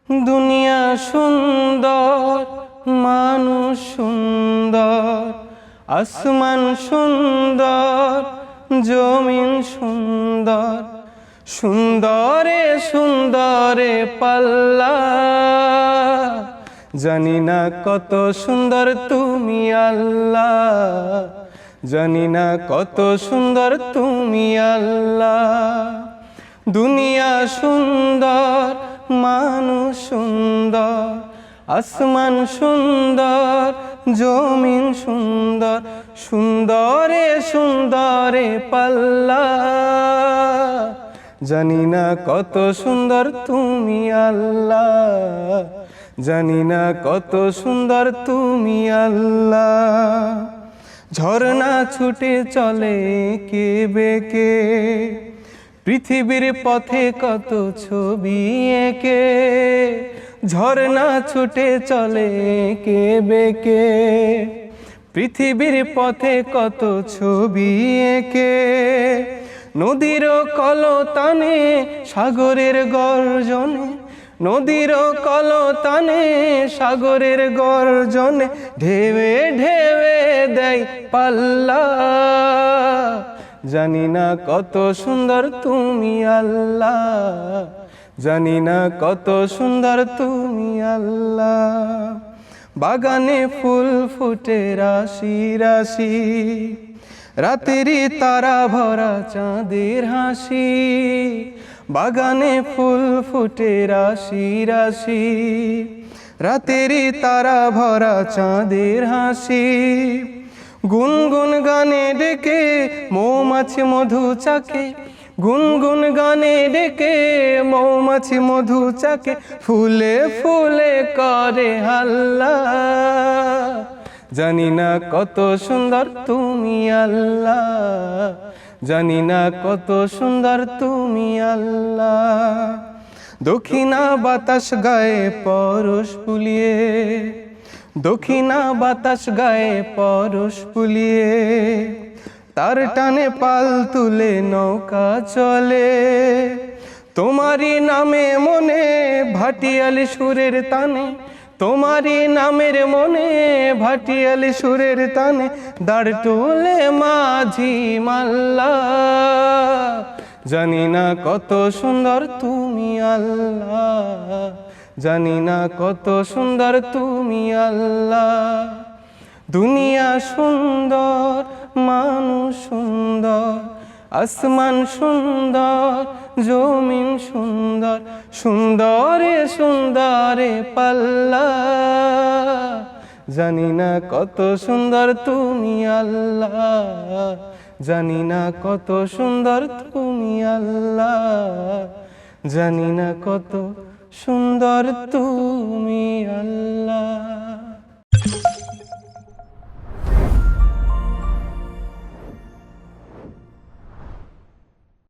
দুনিয়া সুন্দর, মানুষ সুন্দর, আসমান সুন্দর, জমিন সুন্দর, সুন্দরে সুন্দরে পাল্লা। জানি না কত সুন্দর তুমি আল্লাহ, জানি না কত সুন্দর তুমি আল্লাহ। দুনিয়া সুন্দর, মানুষ সুন্দর, আসমান সুন্দর, জমিন সুন্দর, সুন্দরে সুন্দরে পাল্লা। জানি না কত সুন্দর তুমি আল্লাহ, জানি না কত সুন্দর তুমি আল্লাহ। ঝর্ণা ছুটে চলে কে বেকে, পৃথিবীর পথে কত ছবি এঁকে। ঝর্ণা ছুটে চলে কে বেকে, পৃথিবীর পথে কত ছবি এঁকে। নদীর কলতানে সাগরের গর্জনে, নদীর কলতানে সাগরের গর্জনে, ঢেউে ঢেউে দেয় পাল্লা। জানি না কত সুন্দর তুমি আল্লাহ, জানি না কত সুন্দর তুমি আল্লাহ। বাগানে ফুল ফুটে রাশি রাশি, রাতেরই তারা ভরা চাঁদের হাসি। বাগানে ফুল ফুটে রাশি রাশি, রাতেরই তারা ভরা চাঁদের হাসি। গুনগুন গানে ডেকে মৌমাছি মধু চাকে, গুনগুন গানে ডেকে মৌমাছি মধু চাকে। ফুলে ফুলে করে হাল্লা। জানি না কত সুন্দর তুমি আল্লাহ, জানি না কত সুন্দর তুমি আল্লাহ। দক্ষিণা বাতাস গায়ে পরশ ফুলিয়ে, দক্ষিণা বাতাস গায়ে পরশ ফুলিয়ে। তার টানে পাল তুলে নৌকা চলে, তোমারই নামে মনে ভাটিয়ালি সুরের তানে, তোমারই নামের মনে ভাটিয়ালি সুরের তানে। দাঁড় তোলে মাঝি মাল্লা। জানি না কত সুন্দর তুমি আল্লাহ, জানি না কত সুন্দর তুমি আল্লাহ। দুনিয়া সুন্দর, মানুষ সুন্দর, আসমান সুন্দর, জমিন সুন্দর, সুন্দরে সুন্দরে পাল্লা। জানি না কত সুন্দর তুমি আল্লাহ, জানি না কত সুন্দর তুমি আল্লাহ, জানি না কত সুন্দর তুমি আল্লাহ।